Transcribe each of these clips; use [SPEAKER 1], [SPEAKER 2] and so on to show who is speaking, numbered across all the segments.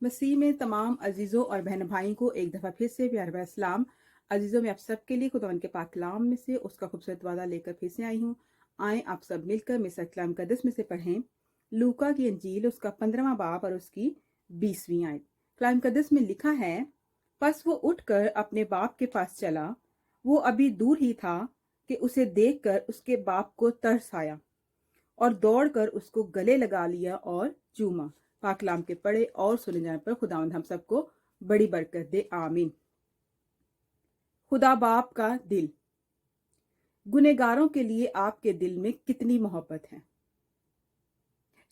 [SPEAKER 1] मसीह में तमाम अजीज़ों और बहन भाई को एक दफ़ा फिर से प्यार भरा सलाम। अजीज़ों, मैं आप सब के लिए खुदावंद के पाक कलाम में से उसका खूबसूरत वादा लेकर फिर से आई हूँ। आए आप सब मिलकर मिस्र कलाम कदस में से पढ़ें लूका की अंजील उसका 15वां बाब और उसकी 20वीं आयत। कलाम कदस में लिखा है, बस वो उठकर अपने बाप के पास चला। वो अभी दूर ही था कि उसे देखकर उसके बाप को तरस आया और दौड़कर उसको गले लगा लिया और चूमा। पाकलाम के पढ़े और सुने जाने पर खुदावंद हम सबको बड़ी बरकत दे, आमीन। खुदा बाप का दिल। गुनेगारों के लिए आपके दिल में कितनी मोहब्बत है।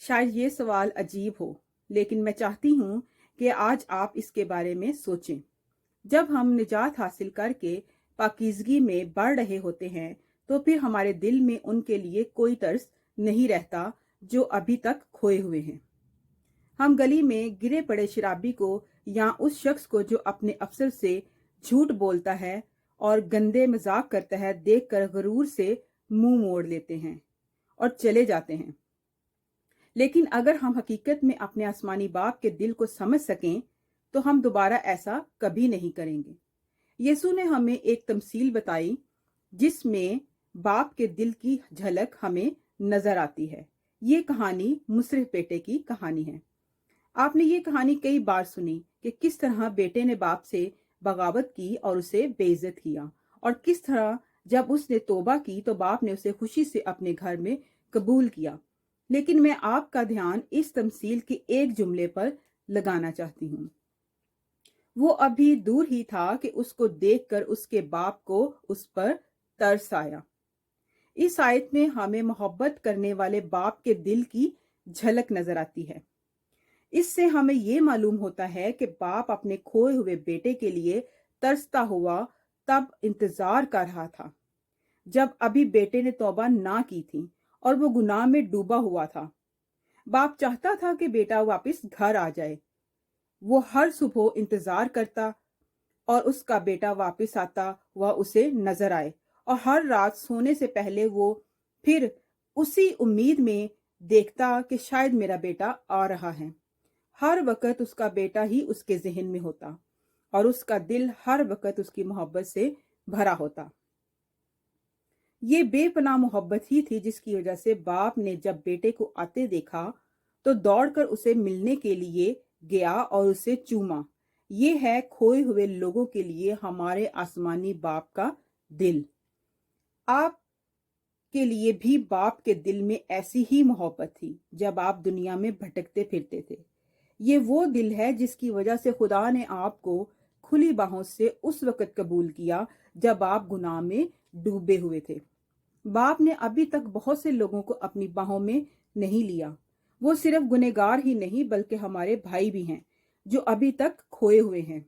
[SPEAKER 1] शायद ये सवाल अजीब हो, लेकिन मैं चाहती हूँ कि आज आप इसके बारे में सोचें। जब हम निजात हासिल करके पाकीज़गी में बढ़ रहे होते हैं, तो फिर हमारे दिल में उनके लिए कोई तरस नहीं रहता जो अभी तक खोए हुए हैं। हम गली में गिरे पड़े शराबी को या उस शख्स को जो अपने अफसर से झूठ बोलता है और गंदे मजाक करता है देखकर गरूर से मुंह मोड़ लेते हैं और चले जाते हैं। लेकिन अगर हम हकीकत में अपने आसमानी बाप के दिल को समझ सकें तो हम दोबारा ऐसा कभी नहीं करेंगे। यीशु ने हमें एक तमसील बताई जिसमें बाप के दिल की झलक हमें नजर आती है। ये कहानी मुसरिफ बेटे की कहानी है। आपने ये कहानी कई बार सुनी कि किस तरह बेटे ने बाप से बगावत की और उसे बेइज्जत किया, और किस तरह जब उसने तौबा की तो बाप ने उसे खुशी से अपने घर में कबूल किया। लेकिन मैं आपका ध्यान इस तमसील के एक जुमले पर लगाना चाहती हूँ। वो अभी दूर ही था कि उसको देखकर उसके बाप को उस पर तरस आया। इस आयत में हमें मोहब्बत करने वाले बाप के दिल की झलक नजर आती है। इससे हमें ये मालूम होता है कि बाप अपने खोए हुए बेटे के लिए तरसता हुआ तब इंतजार कर रहा था जब अभी बेटे ने तौबा ना की थी और वो गुनाह में डूबा हुआ था। बाप चाहता था कि बेटा वापस घर आ जाए। वो हर सुबह इंतजार करता और उसका बेटा वापस आता वह उसे नजर आए, और हर रात सोने से पहले वो फिर उसी उम्मीद में देखता कि शायद मेरा बेटा आ रहा है। हर वक्त उसका बेटा ही उसके जहन में होता और उसका दिल हर वक्त उसकी मोहब्बत से भरा होता। ये बेपनाह मोहब्बत ही थी जिसकी वजह से बाप ने जब बेटे को आते देखा तो दौड़कर उसे मिलने के लिए गया और उसे चूमा। ये है खोए हुए लोगों के लिए हमारे आसमानी बाप का दिल। आप के लिए भी बाप के दिल में ऐसी ही मोहब्बत थी जब आप दुनिया में भटकते फिरते थे। ये वो दिल है जिसकी वजह से खुदा ने आपको खुली बाहों से उस वक्त कबूल किया जब आप गुनाह में डूबे हुए थे। बाप ने अभी तक बहुत से लोगों को अपनी बाहों में नहीं लिया। वो सिर्फ गुनहगार ही नहीं बल्कि हमारे भाई भी हैं जो अभी तक खोए हुए हैं,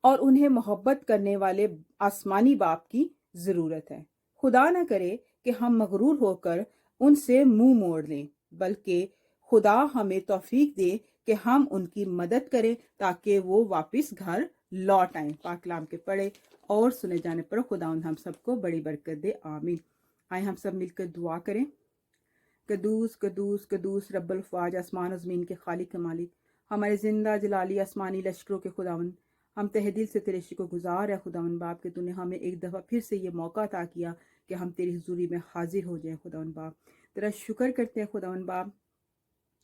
[SPEAKER 1] और उन्हें मोहब्बत करने वाले आसमानी बाप की जरूरत है। खुदा न करे कि हम मगरूर होकर उनसे मुंह मोड़ लें, बल्कि खुदा हमें तौफीक दे कि हम उनकी मदद करें ताकि वो वापस घर लौट आए। पाकलाम के पढ़े और सुने जाने पर खुदा हम सबको बड़ी बरकत दे, आमीन। आए हम सब मिलकर दुआ करें। कदूस कदूस कदूस रब्बुल फ़ाज, आसमान और ज़मीन के खालिक के मालिक, हमारे जिंदा जलाली आसमानी लश्करों के खुदावन, हम तहे दिल से तेरे शुक्रगुजार है खुदावन बाप कि तूने हमें एक दफ़ा फिर से ये मौका अता किया कि हम तेरी हुजूरी में हाजिर हो जाएं। खुदावन बाप, तेरा शुक्र करते हैं खुदावन बाप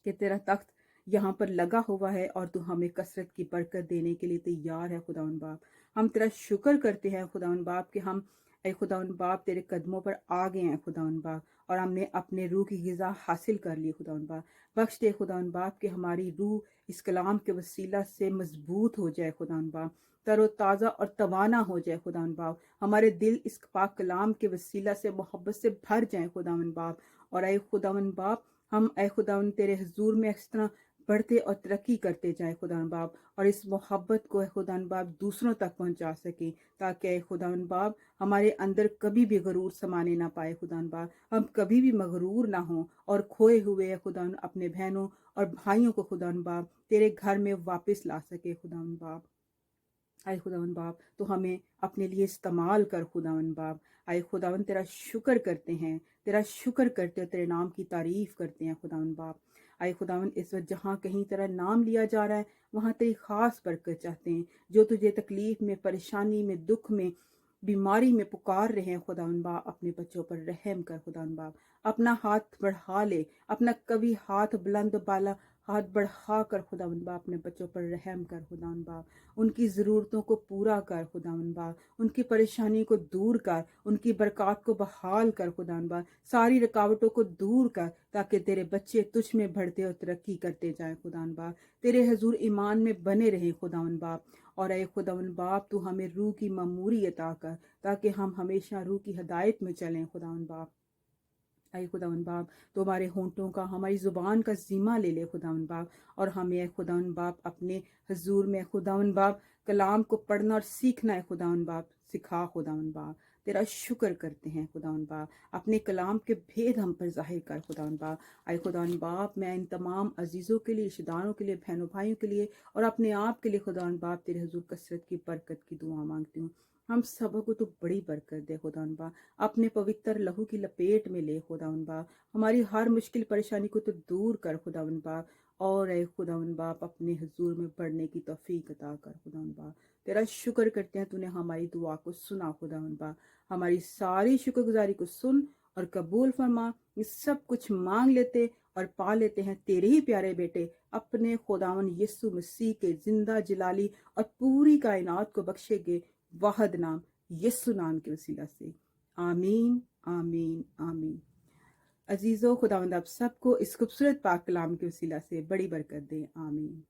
[SPEAKER 1] कि तेरा तख्त यहाँ पर लगा हुआ है और तू हमें कसरत की बरकत देने के लिए तैयार है। खुदावन बाप, हम तेरा शुक्र करते हैं खुदावन बाप कि हम ऐ खुदावन बाप तेरे कदमों पर आ गए हैं खुदावन बाप, और हमने अपने रूह की ग़िज़ा हासिल कर ली। खुदावन बाप, बख्श दे खुदावन बाप कि हमारी रूह इस कलाम के वसीला से मजबूत हो जाए खुदावन बाप, तरोताज़ा और तवाना हो जाए खुदावन बाप। हमारे दिल इस पाक कलाम के वसीला से मोहब्बत से भर जाए खुदावन बाप। और ऐ खुदावन बाप, हम ऐ खुदावन तेरे हुजूर में इस तरह बढ़ते और तरक्की करते जाए खुदावन बाप, और इस मोहब्बत को खुदावन बाप दूसरों तक पहुंचा सके, ताकि खुदावन बाप हमारे अंदर कभी भी गरूर समाने ना पाए। खुदावन बाप, हम कभी भी मगरूर ना हो और खोए हुए खुदावन अपने बहनों और भाइयों को खुदावन बाप तेरे घर में वापस ला सके। खुदावन बाप, आए खुदावन बाप, तो हमें अपने लिए इस्तेमाल कर खुदावन बाप। आए खुदावन, तेरा शुक्र करते हैं, तेरा शुक्र करते हैं, तेरे नाम की तारीफ करते हैं खुदावन बाप। आए खुदावन इस वक्त जहाँ कहीं तेरा नाम लिया जा रहा है वहाँ तेरी खास बरकत चाहते हैं। जो तुझे तकलीफ में, परेशानी में, दुख में, बीमारी में पुकार रहे हैं खुदावन बाप, अपने बच्चों पर रहम कर खुदावन बाप। अपना हाथ बढ़ा ले, अपना कभी हाथ बुलंद बाला हाथ बढ़ा कर खुदावन बाप अपने बच्चों पर रहम कर खुदावन बाप। उनकी ज़रूरतों को पूरा कर खुदावन बाप, उनकी परेशानी को दूर कर, उनकी बरकत को बहाल कर खुदावन बाप। सारी रुकावटों को दूर कर ताकि तेरे बच्चे तुझ में बढ़ते और तरक्की करते जाएं खुदावन बाप। तेरे हजूर ईमान में बने रहें खुदावन बाप। और ऐ खुदावन बाप तू हमें रूह की ममूरी अता कर ताकि हम हमेशा रूह की हदायत में चलें खुदावन बाप। ऐ खुदावन बाप तो हमारे होंठों का, हमारी ज़ुबान का ज़िम्मा ले ले खुदावन बाप। और हमें खुदावन बाप अपने हजूर में खुदावन बाप कलाम को पढ़ना और सीखना है खुदावन बाप, सिखा खुदावन बाप। तेरा शुक्र करते हैं खुदावन बाप, अपने कलाम के भेद हम पर जाहिर कर खुदावन बाप। आए खुदावन बाप मैं इन तमाम अजीज़ों के लिए, रिश्तेदारों के लिए, बहनों भाइयों के लिए और अपने आप के लिए खुदावन बाप तेरे हजूर कसरत की बरकत की दुआ मांगती हूँ। हम सब को तो बड़ी बरकत दे खुदावन बाप, अपने पवित्र लहू की लपेट में ले खुदावन बाप। हमारी हर मुश्किल परेशानी को तो दूर कर खुदावन बाप। और ऐ खुदावन बाप अपने हुजूर में बढ़ने की तौफीक अता कर खुदावन बाप। तेरा शुक्र करते हैं तूने हमारी दुआ को सुना खुदावन बाप। हमारी सारी शुक्रगुजारी को सुन और कबूल फरमा। ये सब कुछ मांग लेते और पा लेते हैं तेरे ही प्यारे बेटे अपने खुदावन यीशु मसीह के जिंदा जलाली और पूरी कायनात को बख्शेगे वाहद नाम यीशु नाम के वसीला से। आमीन आमीन आमीन। अजीज़ों खुदावंद आप सबको इस खूबसूरत पाक कलाम के वसीला से बड़ी बरकत दे। आमीन।